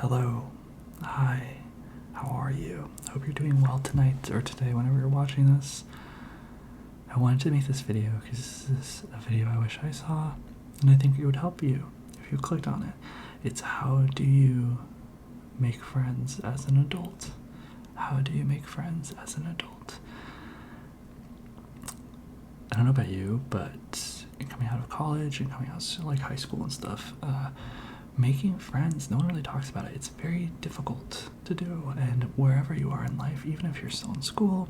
Hello, hi, how are you? Hope you're doing well tonight or today whenever you're watching this. I wanted to make this video because this is a video I wish I saw, and I think it would help you if you clicked on it. It's how do you make friends as an adult? How do you make friends as an adult? I don't know about you, but coming out of college and coming out of like high school and stuff, making friends, no one really talks about it. It's very difficult to do, and wherever you are in life, even if you're still in school,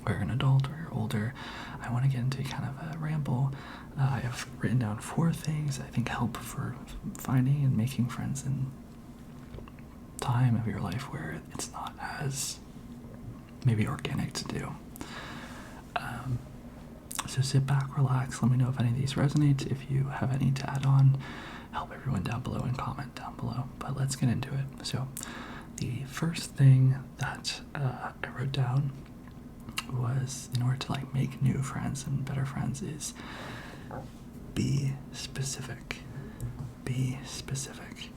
or you're an adult, or you're older, I want to get into kind of a ramble. I have written down 4 things I think help for finding and making friends in time of your life where it's not as maybe organic to do. So sit back, relax, let me know if any of these resonate. If you have any to add on, help everyone down below and comment down below. But let's get into it. So the first thing that I wrote down was, in order to like make new friends and better friends, is be specific. Be specific.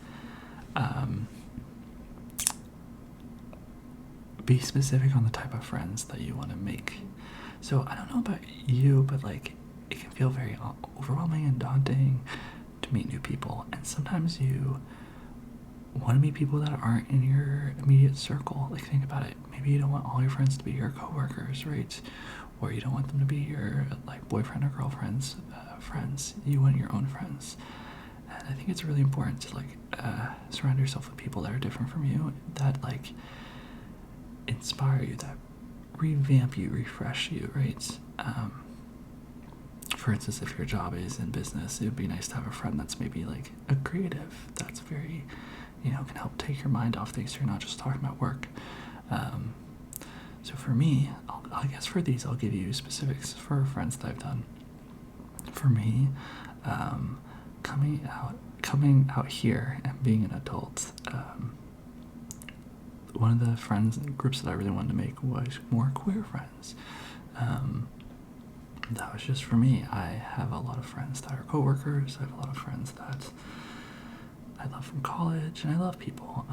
Be specific on the type of friends that you want to make. So I don't know about you, but like it can feel very overwhelming and daunting to meet new people, and sometimes you want to meet people that aren't in your immediate circle. Like, think about it. Maybe you don't want all your friends to be your coworkers, right? Or you don't want them to be your like boyfriend or girlfriend's friends. You want your own friends. And I think it's really important to like surround yourself with people that are different from you, that like inspire you, that revamp you, refresh you, right? For instance, if your job is in business, it would be nice to have a friend that's maybe like a creative, that's very, can help take your mind off things so you're not just talking about work. So for me, I guess for these, I'll give you specifics for friends that I've done. For me, coming out here and being an adult, one of the friends and groups that I really wanted to make was more queer friends. That was just for me. I have a lot of friends that are coworkers. I have a lot of friends that I love from college, and I love people.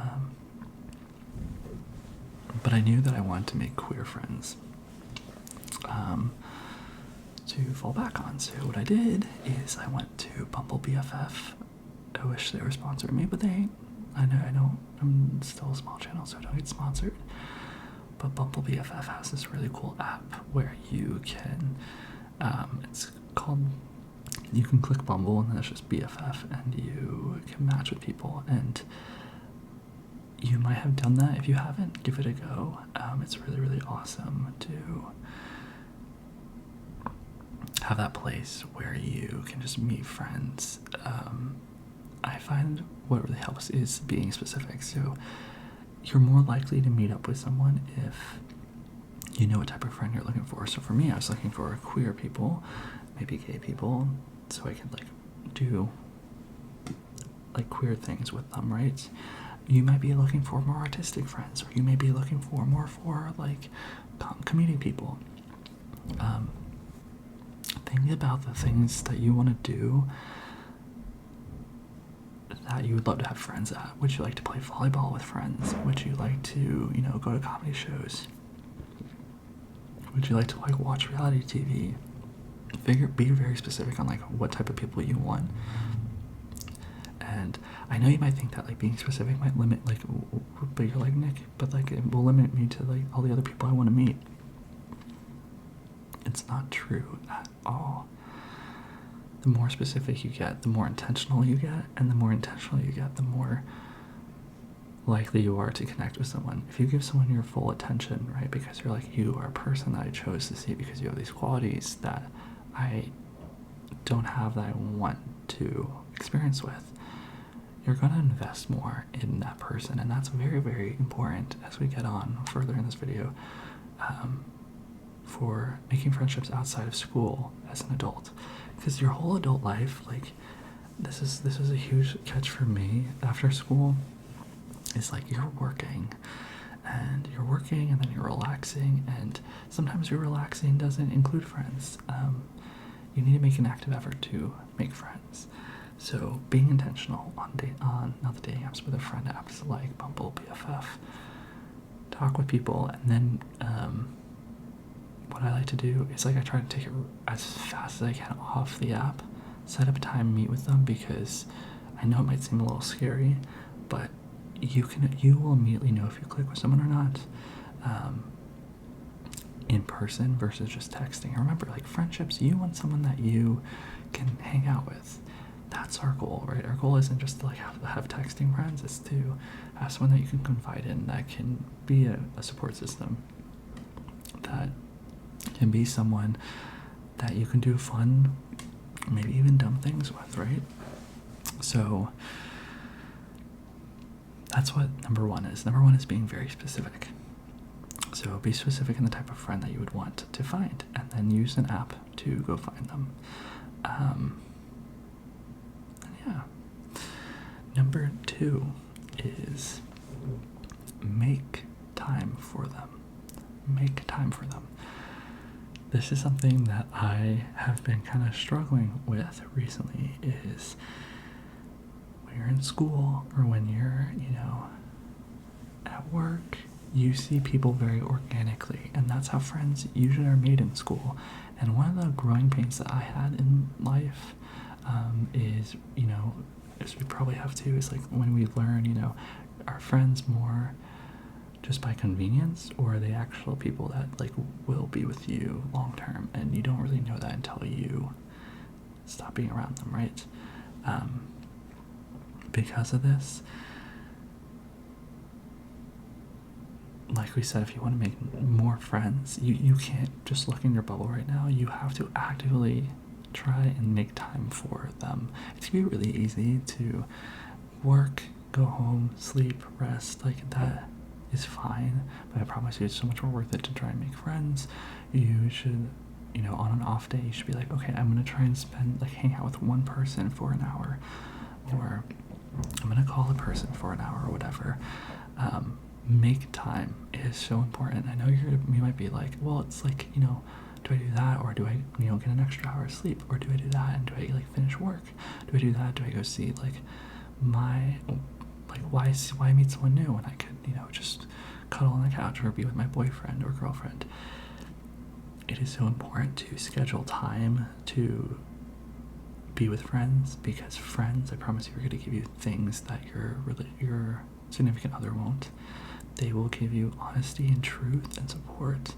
But I knew that I wanted to make queer friends to fall back on. So what I did is I went to Bumble BFF. I wish they were sponsoring me, but they ain't. I know I'm still a small channel, so I don't get sponsored. But Bumble BFF has this really cool app where you can, it's called, you can click Bumble and then it's just BFF, and you can match with people. And you might have done that. If you haven't, give it a go. It's really, really awesome to have that place where you can just meet friends. I find what really helps is being specific. So you're more likely to meet up with someone if you know what type of friend you're looking for. So for me, I was looking for queer people, maybe gay people, so I could like do like queer things with them, right? You might be looking for more artistic friends, or you may be looking for more for like comedic people. Think about the things that you want to do that you would love to have friends at. Would you like to play volleyball with friends? Would you like to, go to comedy shows? Would you like to like watch reality TV? Be very specific on like what type of people you want. And I know you might think that like being specific might limit like, but you're like, Nick, but like it will limit me to like all the other people I want to meet. It's not true at all. The more specific you get, the more intentional you get, and the more intentional you get, the more likely you are to connect with someone. If you give someone your full attention, right, because you're like, you are a person that I chose to see because you have these qualities that I don't have, that I want to experience with, you're going to invest more in that person. And that's very, very important as we get on further in this video, for making friendships outside of school as an adult. Because your whole adult life, like, this is a huge catch for me after school, is like you're working and then you're relaxing, and sometimes your relaxing doesn't include friends. You need to make an active effort to make friends. So being intentional on not the dating apps, but the friend apps like Bumble BFF. Talk with people, and then what I like to do is like I try to take it as fast as I can off the app, set up a time, meet with them, because I know it might seem a little scary, but you will immediately know if you click with someone or not, in person versus just texting. And remember, like friendships, you want someone that you can hang out with. That's our goal, right? Our goal isn't just to like have texting friends, it's to have someone that you can confide in, that can be a support system, that can be someone that you can do fun, maybe even dumb things with, right? So that's what number one is. Number one is being very specific. So be specific in the type of friend that you would want to find, and then use an app to go find them. And yeah. Number two is make time for them. Make time for them. This is something that I have been kind of struggling with recently, is when you're in school or when you're, at work, you see people very organically, and that's how friends usually are made in school. And one of the growing pains that I had in life is, as we probably have to, is like when we learn, are friends more just by convenience, or are they actual people that like will be with you long term, and you don't really know that until you stop being around them, right? Because of this, like we said, if you want to make more friends, you can't just look in your bubble right now. You have to actively try and make time for them. It's gonna be really easy to work, go home, sleep, rest, like that is fine, but I promise you it's so much more worth it to try and make friends. You should, on an off day, you should be like, okay, I'm gonna try and hang out with one person for an hour, or I'm gonna call a person for an hour, or whatever. Make time is so important. I know you might be like, well, it's like, do I do that, or do I, get an extra hour of sleep, or do I do that, and do I like finish work? Do I do that? Do I go see why meet someone new when I could, just cuddle on the couch or be with my boyfriend or girlfriend? It is so important to schedule time to be with friends, because friends, I promise you, are going to give you things that your significant other won't. They will give you honesty and truth and support,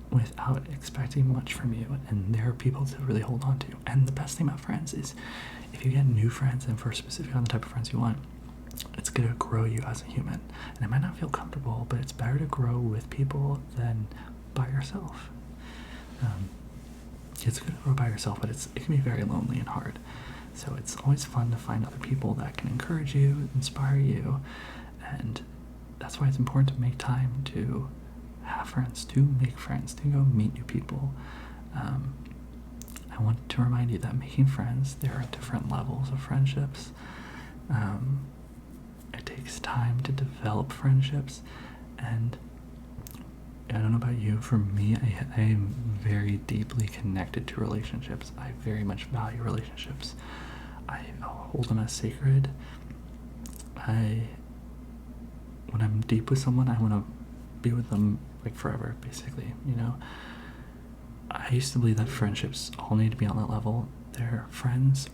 without expecting much from you, and there are people to really hold on to. And the best thing about friends is, if you get new friends, and for specific on the type of friends you want, it's going to grow you as a human. And it might not feel comfortable, but it's better to grow with people than by yourself. It's good to grow by yourself, but it can be very lonely and hard. So it's always fun to find other people that can encourage you, inspire you, and that's why it's important to make time to have friends, to make friends, to go meet new people. I want to remind you that making friends, there are different levels of friendships. It takes time to develop friendships, and I don't know about you, for me, I am very deeply connected to relationships. I very much value relationships. I hold them as sacred. When I'm deep with someone, I want to be with them like forever, basically, I used to believe that friendships all need to be on that level. They're friends.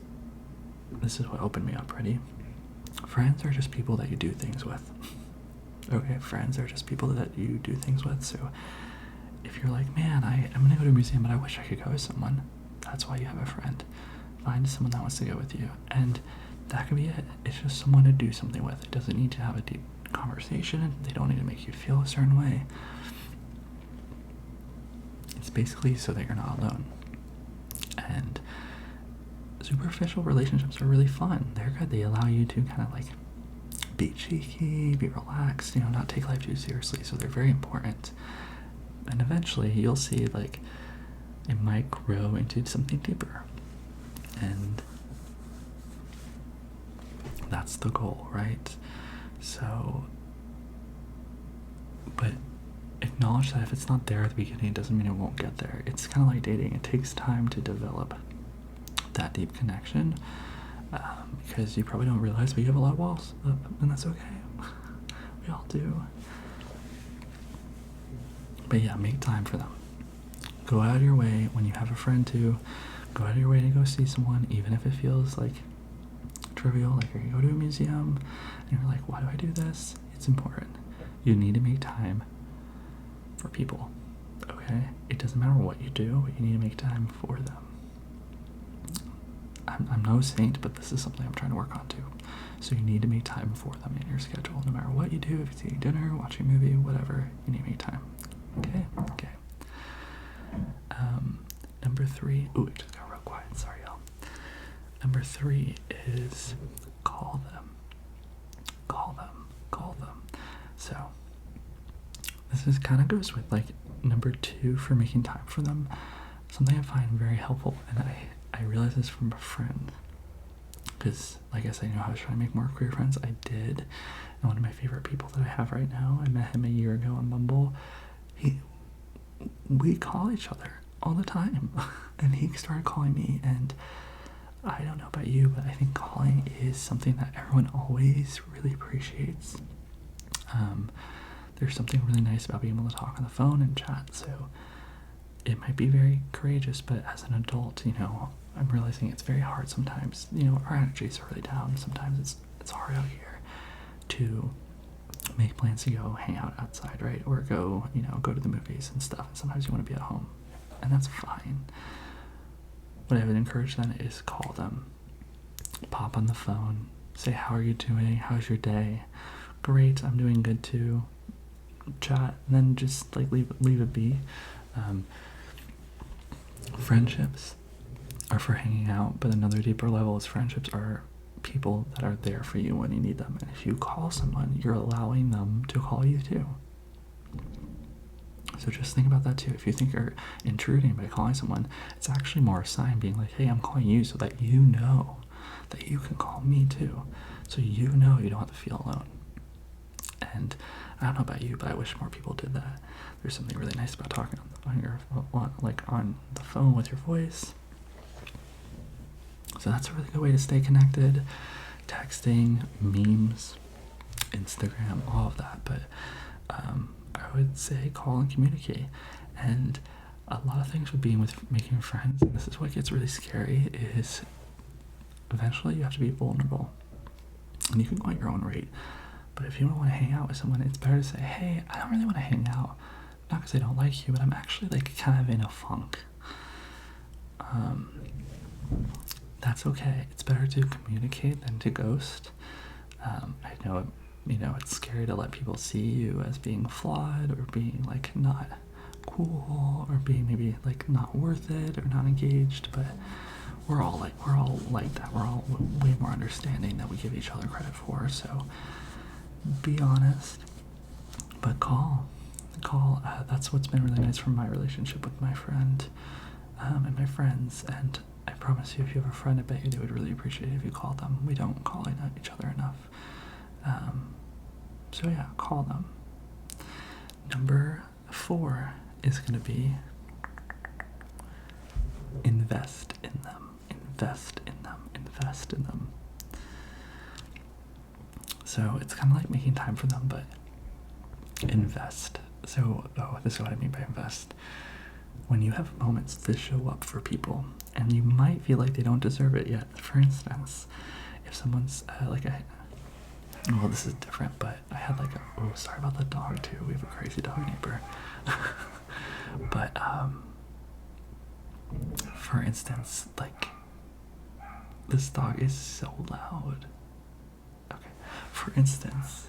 This is what opened me up, ready? Friends are just people that you do things with. Okay, friends are just people that you do things with. So if you're like, man, I'm gonna go to a museum, but I wish I could go with someone, that's why you have a friend. Find someone that wants to go with you, and that could be it. It's just someone to do something with. It doesn't need to have a deep conversation. They don't need to make you feel a certain way. It's basically so that you're not alone. And superficial relationships are really fun. They're good. They allow you to kind of like be cheeky, be relaxed, not take life too seriously. So they're very important. And eventually you'll see like it might grow into something deeper. And that's the goal, right? So, but acknowledge that if it's not there at the beginning, it doesn't mean it won't get there. It's kind of like dating. It takes time to develop that deep connection, because you probably don't realize, but you have a lot of walls, and that's okay. We all do. But yeah, make time for them. Go out of your way when you have a friend to go out of your way to go see someone, even if it feels like trivial, like you go to a museum and you're like, why do I do this? It's important. You need to make time for people, okay? It doesn't matter what you do, but you need to make time for them. I'm no saint, but this is something I'm trying to work on too. So you need to make time for them in your schedule, no matter what you do. If it's eating dinner, watching a movie, whatever, you need to make time. Okay? Okay. Number 3, ooh, it just got real quiet, sorry y'all. Number 3 is call them. Call them. Call them. So this is kind of goes with like number 2 for making time for them. Something I find very helpful, and I realized this from a friend, because like I said, you know, I was trying to make more queer friends. I did, and one of my favorite people that I have right now, I met him a year ago on Bumble. We call each other all the time, and he started calling me, and I don't know about you, but I think calling is something that everyone always really appreciates. There's something really nice about being able to talk on the phone and chat, so it might be very courageous, but as an adult, you know, I'm realizing it's very hard sometimes. You know, our energies are really down. Sometimes it's hard out here to make plans to go hang out outside, right? Or go, you know, go to the movies and stuff. And sometimes you want to be at home, and that's fine. What I would encourage then is call them. Pop on the phone. Say, how are you doing? How's your day? Great, I'm doing good too. Chat, and then just like leave it be. Friendships are for hanging out, but another deeper level is friendships are people that are there for you when you need them. And if you call someone, you're allowing them to call you too. So just think about that too. If you think you're intruding by calling someone, it's actually more a sign being like, hey, I'm calling you so that you know that you can call me too. So you know you don't have to feel alone. And I don't know about you, but I wish more people did that. There's something really nice about talking on the phone with your voice. So that's a really good way to stay connected. Texting, memes, Instagram, all of that. But I would say call and communicate. And a lot of things with making friends, and this is what gets really scary, is eventually you have to be vulnerable. And you can go at your own rate. But if you don't want to hang out with someone, it's better to say, hey, I don't really want to hang out. Not because I don't like you, but I'm actually like kind of in a funk. That's okay. It's better to communicate than to ghost. I know, you know, it's scary to let people see you as being flawed or being like not cool or being maybe like not worth it or not engaged, but we're all like that. We're all way more understanding than we give each other credit for. So be honest, but call. That's what's been really nice from my relationship with my friend and my friends. And I promise you, if you have a friend, I bet you they would really appreciate it if you called them. We don't call each other enough. So yeah, call them. Number 4 is going to be invest in them. Invest in them. Invest in them. So it's kind of like making time for them, but invest. So, this is what I mean by invest. When you have moments to show up for people, and you might feel like they don't deserve it yet. For instance, if someone's well, this is different, but I had like sorry about the dog too. We have a crazy dog neighbor. But, for instance, like, this dog is so loud. Okay. For instance,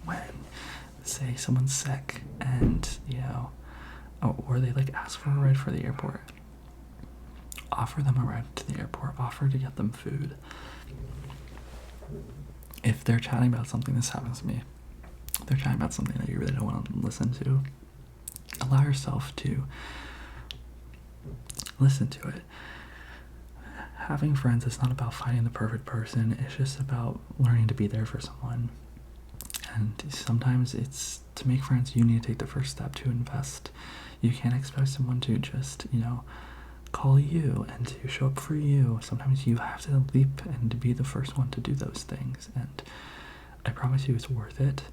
when, say, someone's sick and, you know, or they like ask for a ride for the airport, offer them a ride to the airport, offer to get them food. If they're chatting about something, this happens to me, if they're chatting about something that you really don't want to listen to, allow yourself to listen to it. Having friends is not about finding the perfect person. It's just about learning to be there for someone. And sometimes it's, to make friends, you need to take the first step to invest. You can't expect someone to just, you know, call you and to show up for you. Sometimes you have to leap and to be the first one to do those things, and I promise you it's worth it.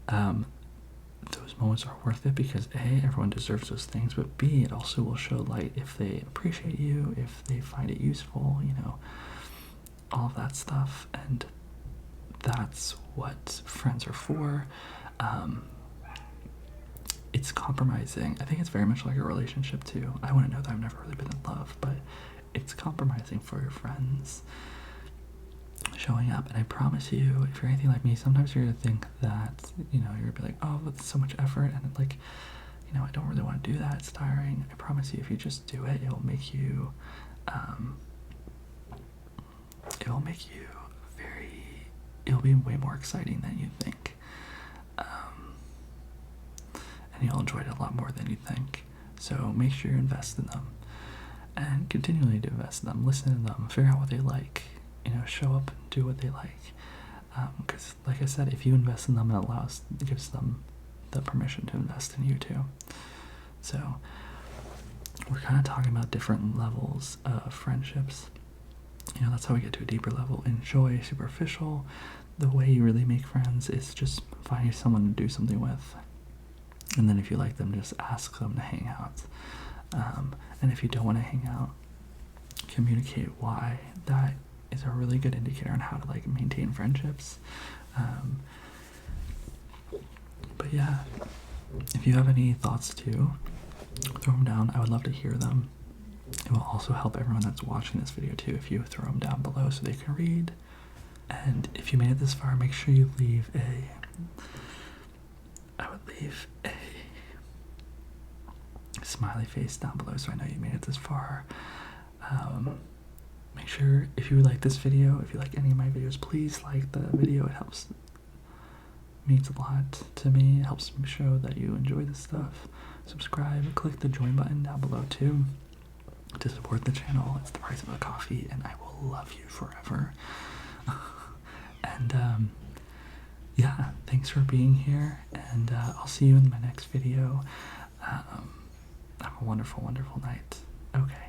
Those moments are worth it because A, everyone deserves those things, but B, it also will show light if they appreciate you, if they find it useful, you know, all of that stuff. And that's what friends are for. It's compromising. I think it's very much like a relationship too. I wouldn't know that, I've never really been in love, but it's compromising for your friends, showing up. And I promise you, if you're anything like me, sometimes you're gonna think that, you know, you're gonna be like, oh, that's so much effort, and like, you know, I don't really want to do that, it's tiring. I promise you, if you just do it, it'll make you it'll be way more exciting than you think. And you'll enjoy it a lot more than you think. So make sure you invest in them, and continually to invest in them, listen to them, figure out what they like, you know, show up and do what they like. Because like I said, if you invest in them, it gives them the permission to invest in you too. So we're kind of talking about different levels of friendships. You know, that's how we get to a deeper level. Enjoy superficial. The way you really make friends is just finding someone to do something with. And then if you like them, just ask them to hang out. And if you don't want to hang out, communicate why. That is a really good indicator on how to like maintain friendships. But yeah, if you have any thoughts too, throw them down. I would love to hear them. It will also help everyone that's watching this video too if you throw them down below so they can read. And if you made it this far, make sure you leave I would leave a smiley face down below so I know you made it this far. Make sure, if you like this video, if you like any of my videos, please like the video. It means a lot to me. It helps me show that you enjoy this stuff. Subscribe, click the join button down below too to support the channel. It's the price of a coffee, and I will love you forever. And yeah, thanks for being here, and I'll see you in my next video. Have a wonderful, wonderful night. Okay.